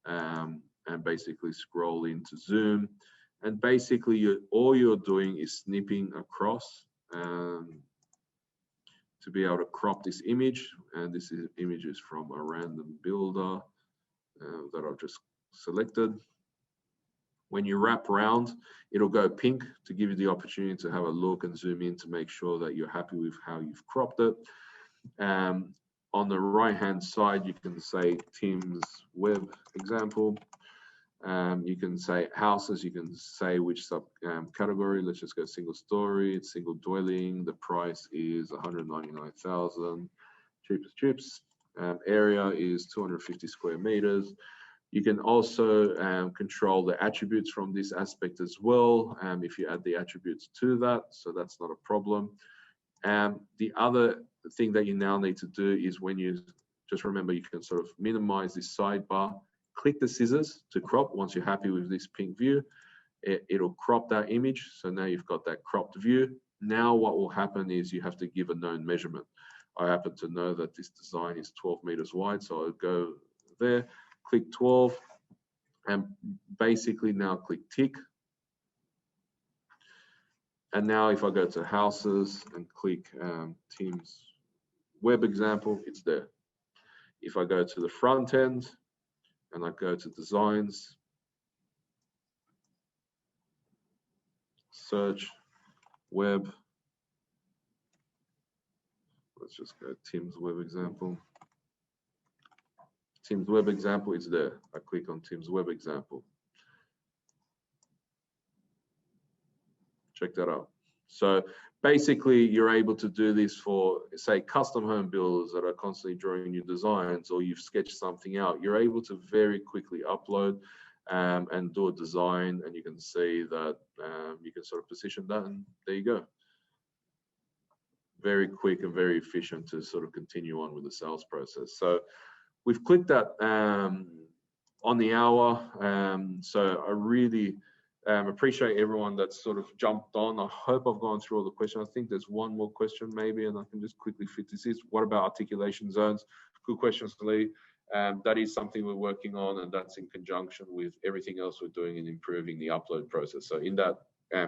and basically scroll into zoom. And basically all you're doing is snipping across to be able to crop this image. And this image is from a random builder that I've just selected. When you wrap around, it'll go pink to give you the opportunity to have a look and zoom in to make sure that you're happy with how you've cropped it. On the right hand side, you can say Tim's web example. You can say houses, you can say which sub category. Let's just go single story, single dwelling. The price is 199,000, cheapest chips. Area is 250 square meters. You can also control the attributes from this aspect as well, if you add the attributes to that, so that's not a problem. The other thing that you now need to do is, when you just remember, you can sort of minimize this sidebar, click the scissors to crop. Once you're happy with this pink view, it'll crop that image. So now you've got that cropped view. Now what will happen is you have to give a known measurement. I happen to know that this design is 12 meters wide, so I'll go there, click 12, and basically now click tick. And now if I go to houses and click Tim's web example, it's there. If I go to the front end and I go to designs, search web, let's just go Tim's web example. Tim's web example is there. I click on Tim's web example. Check that out. So basically, you're able to do this for, say, custom home builders that are constantly drawing new designs, or you've sketched something out. You're able to very quickly upload and do a design, and you can see that you can sort of position that, and there you go. Very quick and very efficient to sort of continue on with the sales process. So we've clicked that on the hour. So I really Appreciate everyone that's sort of jumped on. I hope I've gone through all the questions. I think there's one more question maybe, and I can just quickly fit this in. What about articulation zones? Good question, Lee. That is something we're working on, and that's in conjunction with everything else we're doing in improving the upload process. So in that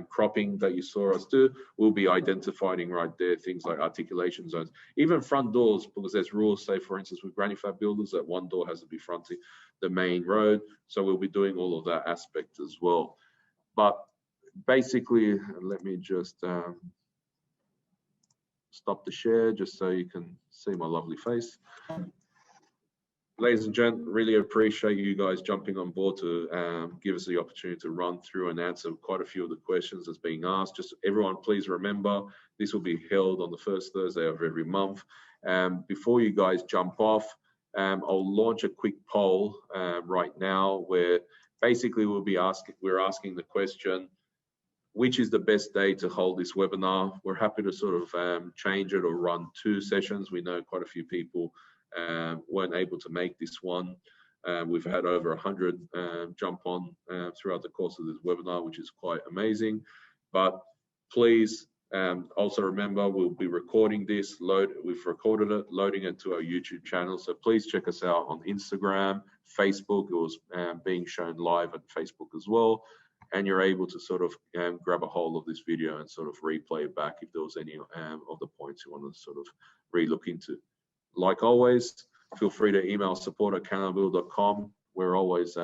cropping that you saw us do, we'll be identifying right there things like articulation zones, even front doors, because there's rules, say for instance with granny flat builders, that one door has to be fronting the main road. So we'll be doing all of that aspect as well. But basically, let me just stop the share just so you can see my lovely face. Ladies and gents, really appreciate you guys jumping on board to give us the opportunity to run through and answer quite a few of the questions that's being asked. Just everyone, please remember, this will be held on the first Thursday of every month. Before you guys jump off, I'll launch a quick poll right now where basically we're asking the question, which is the best day to hold this webinar? We're happy to sort of change it or run 2 sessions. We know quite a few people weren't able to make this one. We've had over 100 jump on throughout the course of this webinar, which is quite amazing. But please also remember, we'll be recording this. We've recorded it, loading it to our YouTube channel. So please check us out on Instagram, Facebook. It was being shown live at Facebook as well. And you're able to sort of grab a hold of this video and sort of replay it back if there was any of the points you want to sort of re-look into. Like always, feel free to email support@canalbuild.com. We're always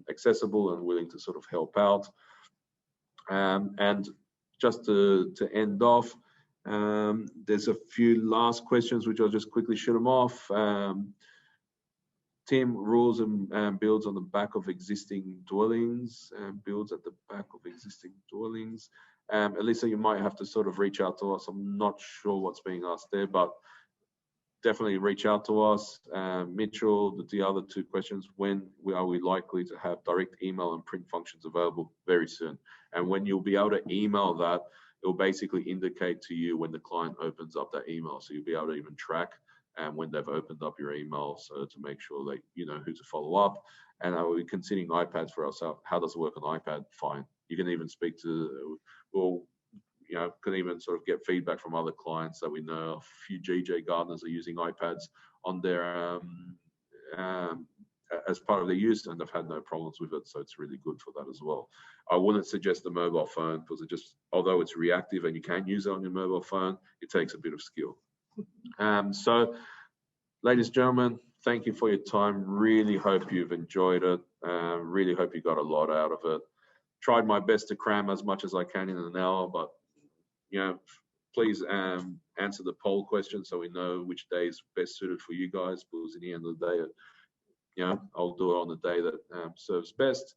accessible and willing to sort of help out. And just to end off, there's a few last questions which I'll just quickly shoot them off. Tim, rules and builds on the back of existing dwellings, builds at the back of existing dwellings. Elisa, you might have to sort of reach out to us. I'm not sure what's being asked there, but definitely reach out to us. Mitchell, the other 2 questions, when are we likely to have direct email and print functions available? Very soon. And when you'll be able to email that, it'll basically indicate to you when the client opens up that email. So you'll be able to even track when they've opened up your email, so to make sure that you know who to follow up. And are we considering iPads for ourselves? How does it work on iPad? Fine. You can even speak to, well, you know, can even sort of get feedback from other clients that we know. A few GJ gardeners are using iPads on their as part of their use, and they've had no problems with it, so it's really good for that as well. I wouldn't suggest a mobile phone because it just, although it's reactive and you can use it on your mobile phone, it takes a bit of skill. So, ladies and gentlemen, thank you for your time. Really hope you've enjoyed it. Really hope you got a lot out of it. Tried my best to cram as much as I can in an hour, but you know, please answer the poll question so we know which day is best suited for you guys, because in the end of the day, you know, I'll do it on the day that serves best.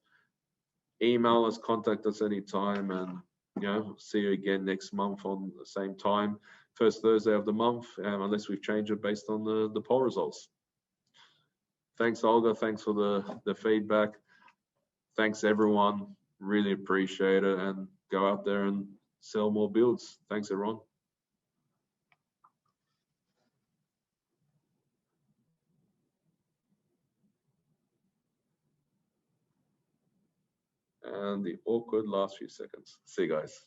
Email us, contact us anytime, and you know, see you again next month on the same time, first Thursday of the month, unless we've changed it based on the poll results. Thanks, Olga. Thanks for the feedback. Thanks, everyone. Really appreciate it, and go out there and sell more builds. Thanks, everyone. And the awkward last few seconds. See you guys.